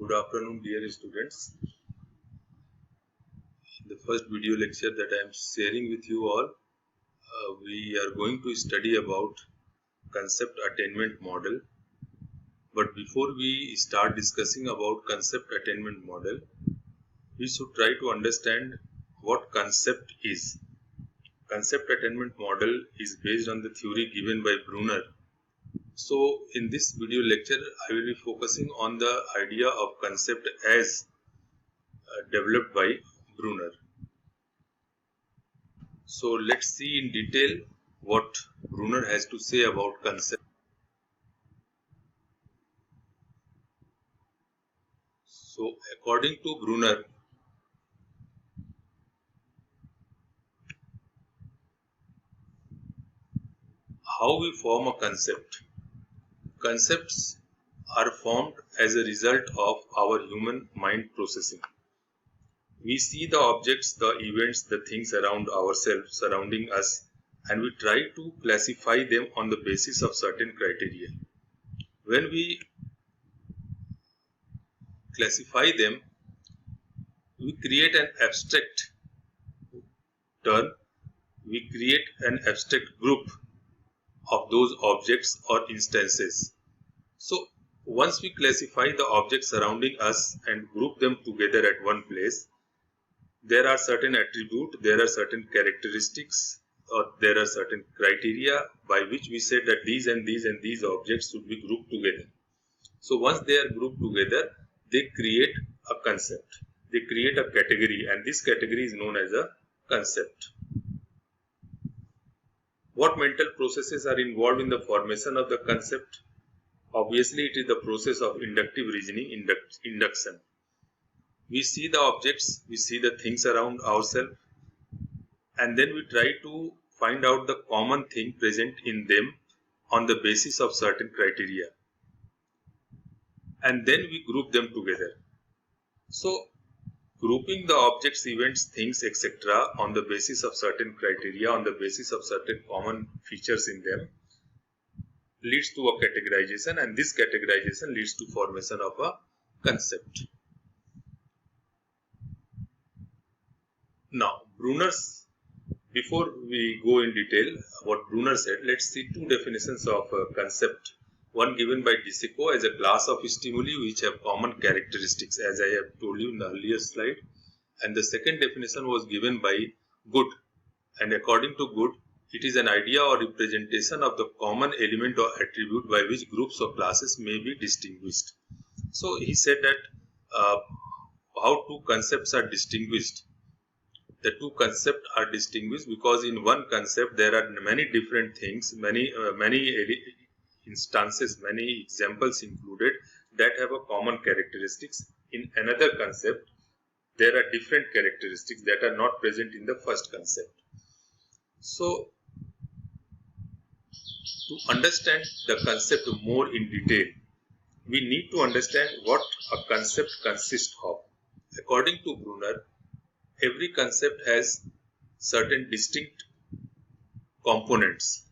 Good afternoon, dear students. In the first video lecture that I am sharing with you all, we are going to study about concept attainment model. But before we start discussing about concept attainment model, we should try to understand what concept is. Concept attainment model is based on the theory given by Brunner. So in this video lecture, I will be focusing on the idea of concept as developed by Brunner. So let's see in detail what Brunner has to say about concept. So according to Brunner, how we form a concept. Concepts are formed as a result of our human mind processing. We see the objects, the events, the things around ourselves, surrounding us, and we try to classify them on the basis of certain criteria. When we classify them, we create an abstract term, we create an abstract group of those objects or instances. So once we classify the objects surrounding us and group them together at one place, there are certain attributes, there are certain characteristics, or there are certain criteria by which we said that these and these and these objects should be grouped together. So once they are grouped together, they create a concept. They create a category, and this category is known as a concept. What mental processes are involved in the formation of the concept? Obviously, it is the process of inductive reasoning, induction. We see the objects, we see the things around ourselves, and then we try to find out the common thing present in them on the basis of certain criteria. And then we group them together. So, grouping the objects, events, things, etc. on the basis of certain criteria, on the basis of certain common features in them, leads to a categorization, and this categorization leads to formation of a concept. Now, before we go in detail what Brunner said, let's see two definitions of a concept. One given by Disico as a class of stimuli which have common characteristics, as I have told you in the earlier slide. And the second definition was given by Good. And according to Good, it is an idea or representation of the common element or attribute by which groups or classes may be distinguished. So he said that how two concepts are distinguished. The two concepts are distinguished because in one concept there are many different things, many instances, many examples included that have a common characteristics. In another concept, there are different characteristics that are not present in the first concept. So, to understand the concept more in detail, we need to understand what a concept consists of. According to Brunner, every concept has certain distinct components.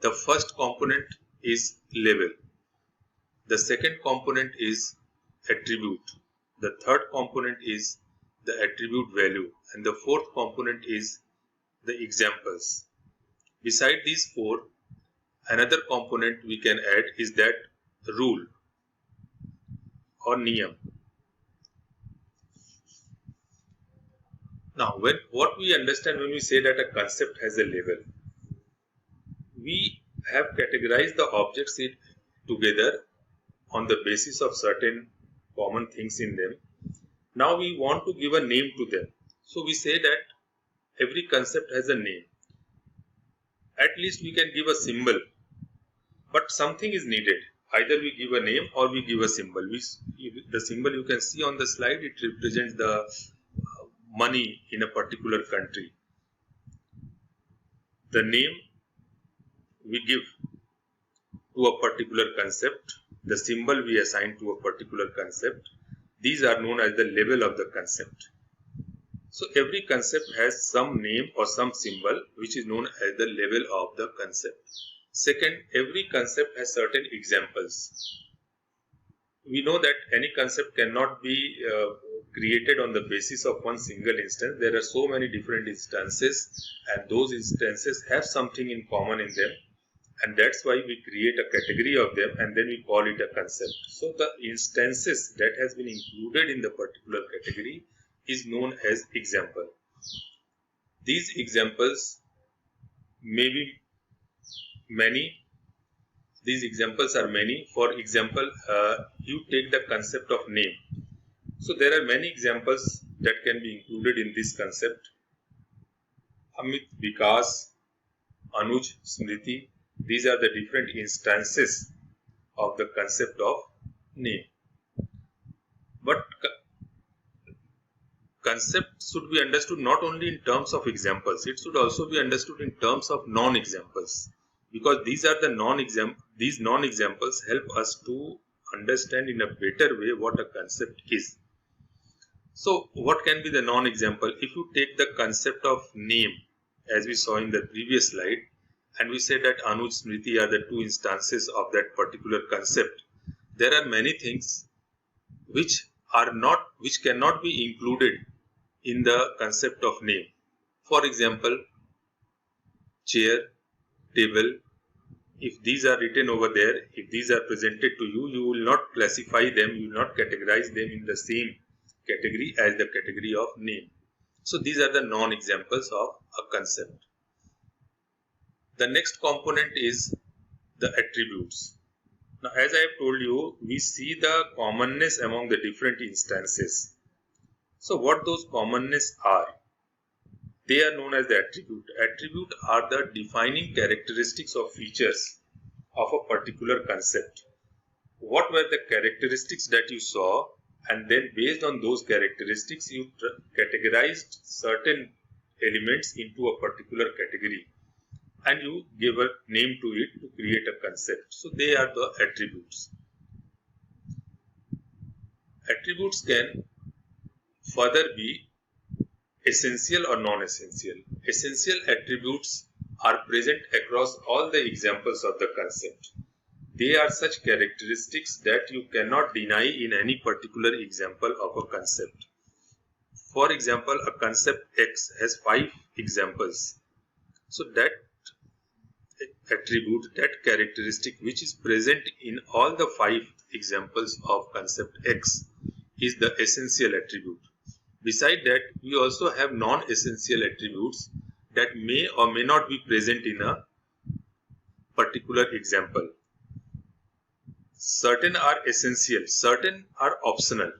The first component is label. The second component is attribute. The third component is the attribute value. And the fourth component is the examples. Beside these four, another component we can add is that rule or niyam. Now, what we understand when we say that a concept has a label, we have categorized the objects together on the basis of certain common things in them. Now we want to give a name to them. So we say that every concept has a name. At least we can give a symbol, but something is needed. Either we give a name or we give a symbol. The symbol you can see on the slide, it represents the money in a particular country. The name we give to a particular concept, the symbol we assign to a particular concept, these are known as the label of the concept. So every concept has some name or some symbol which is known as the label of the concept. Second, every concept has certain examples. we know that any concept cannot be created on the basis of one single instance. There are so many different instances, and those instances have something in common in them, and that's why we create a category of them and then we call it a concept. So the instances that has been included in the particular category is known as example. These examples may be many. These examples are many. For example, you take the concept of name. So there are many examples that can be included in this concept. Amit, Vikas, Anuj, Smriti. These are the different instances of the concept of name. But concept should be understood not only in terms of examples, it should also be understood in terms of non-examples, because these non-examples help us to understand in a better way what a concept is. So what can be the non-example? If you take the concept of name, as we saw in the previous slide, and we say that Anuj, Smriti are the two instances of that particular concept, there are many things which cannot be included in the concept of name. For example, chair, table, if these are written over there, if these are presented to you, you will not classify them, you will not categorize them in the same category as the category of name. So these are the non-examples of a concept. The next component is the attributes. Now, as I have told you, we see the commonness among the different instances. So what those commonness are? They are known as the attribute. Attribute are the defining characteristics or features of a particular concept. What were the characteristics that you saw, and then based on those characteristics you categorized certain elements into a particular category and you give a name to it to create a concept. So they are the attributes. Attributes can further be essential or non-essential. Essential attributes are present across all the examples of the concept. They are such characteristics that you cannot deny in any particular example of a concept. For example, a concept X has 5 examples. So that attribute, that characteristic which is present in all the 5 examples of concept X is the essential attribute. Beside that, we also have non-essential attributes that may or may not be present in a particular example. Certain are essential, certain are optional.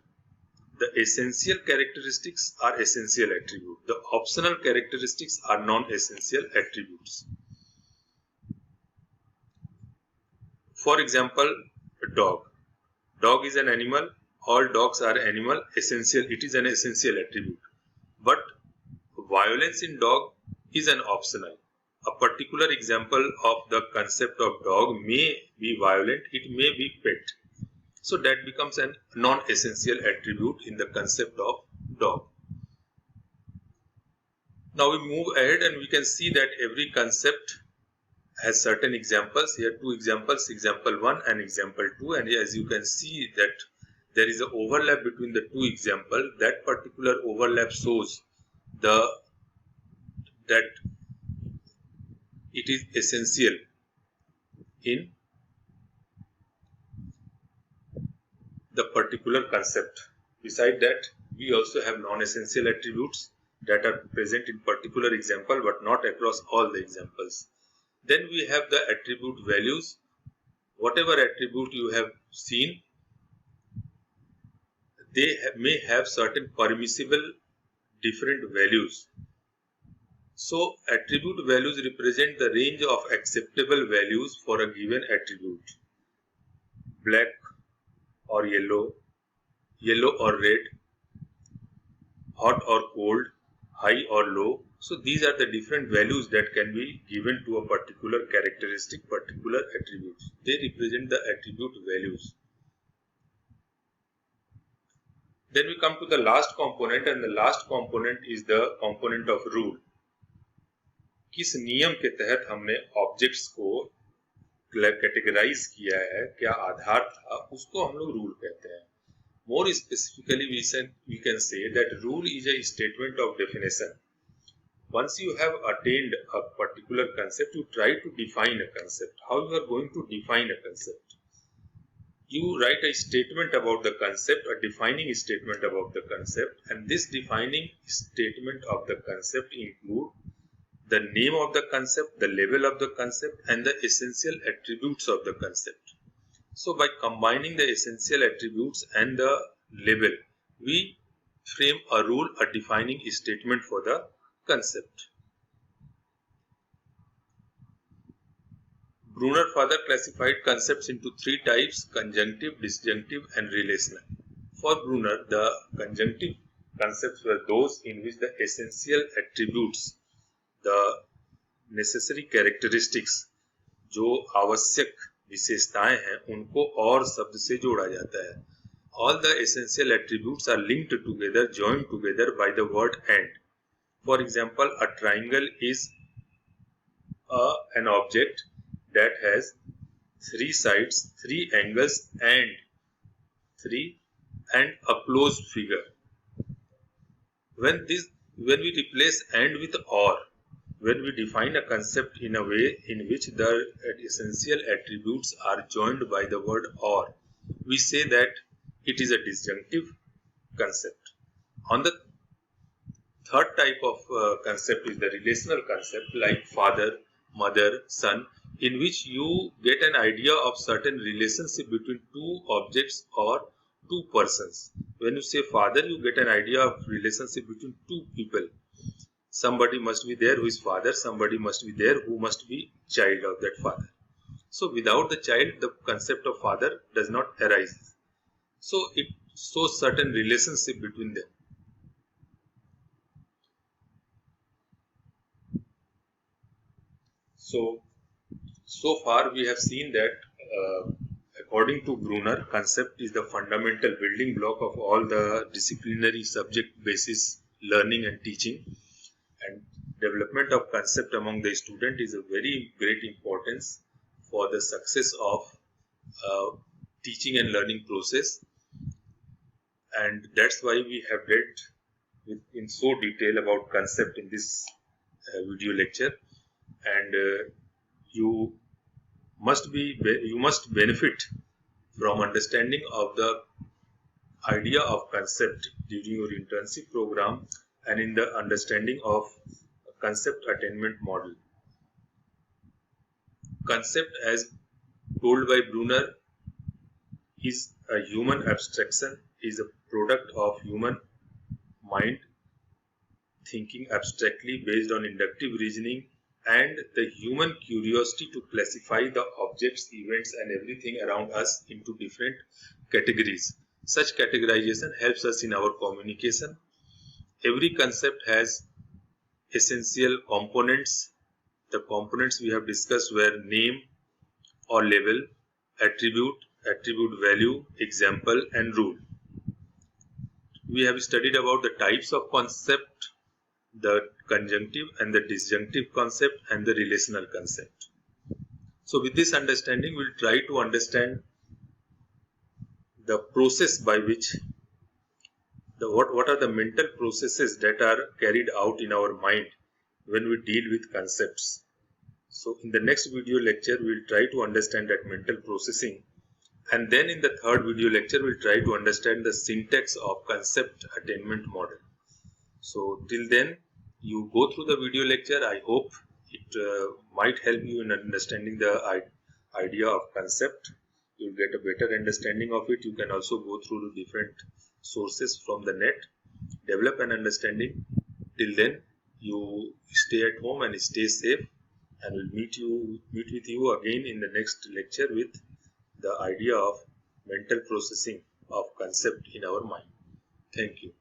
The essential characteristics are essential attributes. The optional characteristics are non-essential attributes. For example, a dog. Dog is an animal. All dogs are animal. Essential. It is an essential attribute. But violence in dog is an optional. A particular example of the concept of dog may be violent. It may be pet. So that becomes a non-essential attribute in the concept of dog. Now we move ahead and we can see that every concept has certain examples. Here 2 examples, example 1 and example 2, and as you can see that there is an overlap between the 2 examples. That particular overlap shows that it is essential in the particular concept. Beside that, we also have non-essential attributes that are present in particular example but not across all the examples. Then we have the attribute values. Whatever attribute you have seen, they may have certain permissible different values. So attribute values represent the range of acceptable values for a given attribute. Black or yellow, yellow or red, hot or cold, high or low. So these are the different values that can be given to a particular characteristic, particular attributes. They represent the attribute values. Then we come to the last component, and the last component is the component of rule. किस नियम के तहत हमने objects को categorise किया है, क्या आधार था, उसको हम लोग रूल कहते हैं. More specifically, we can say that rule is a statement of definition. Once you have attained a particular concept, you try to define a concept. How you are going to define a concept? You write a statement about the concept, a defining statement about the concept, and this defining statement of the concept include the name of the concept, the level of the concept, and the essential attributes of the concept. So by combining the essential attributes and the label, we frame a rule, a defining statement for the concept. Brunner further classified concepts into three types: conjunctive, disjunctive, and relational. For Brunner, the conjunctive concepts were those in which the essential attributes, the necessary characteristics, जो आवश्यक विशेषताएं हैं, उनको और शब्द से जोड़ा जाता है. All the essential attributes are linked together, joined together by the word and. For example, a triangle is an object that has three sides, three angles, and a closed figure. When we replace and with or, when we define a concept in a way in which the essential attributes are joined by the word or, we say that it is a disjunctive concept. On the third type of concept is the relational concept, like father, mother, son, in which you get an idea of certain relationship between two objects or two persons. When you say father, you get an idea of relationship between two people. Somebody must be there who is father, somebody must be there who must be child of that father. So without the child, the concept of father does not arise. So it shows certain relationship between them. So far we have seen that according to Brunner, concept is the fundamental building block of all the disciplinary subject basis learning and teaching. And development of concept among the student is a very great importance for the success of teaching and learning process. And that's why we have dealt in so detail about concept in this video lecture. And you must benefit from understanding of the idea of concept during your internship program and in the understanding of concept attainment model. Concept, as told by Brunner, is a human abstraction, is a product of human mind thinking abstractly based on inductive reasoning and the human curiosity to classify the objects, events, and everything around us into different categories. Such categorization helps us in our communication. Every concept has essential components. The components we have discussed were name or label, attribute value, example, and rule. We have studied about the types of concept, the conjunctive and the disjunctive concept, and the relational concept. So with this understanding, we'll try to understand the process by which what are the mental processes that are carried out in our mind when we deal with concepts. So in the next video lecture, we'll try to understand that mental processing, and then in the third video lecture, we'll try to understand the syntax of concept attainment model. So till then, you go through the video lecture. I hope it might help you in understanding the idea of concept. You'll get a better understanding of it. You can also go through the different sources from the net, develop an understanding. Till then, you stay at home and stay safe, and we'll meet with you again in the next lecture with the idea of mental processing of concept in our mind. Thank you.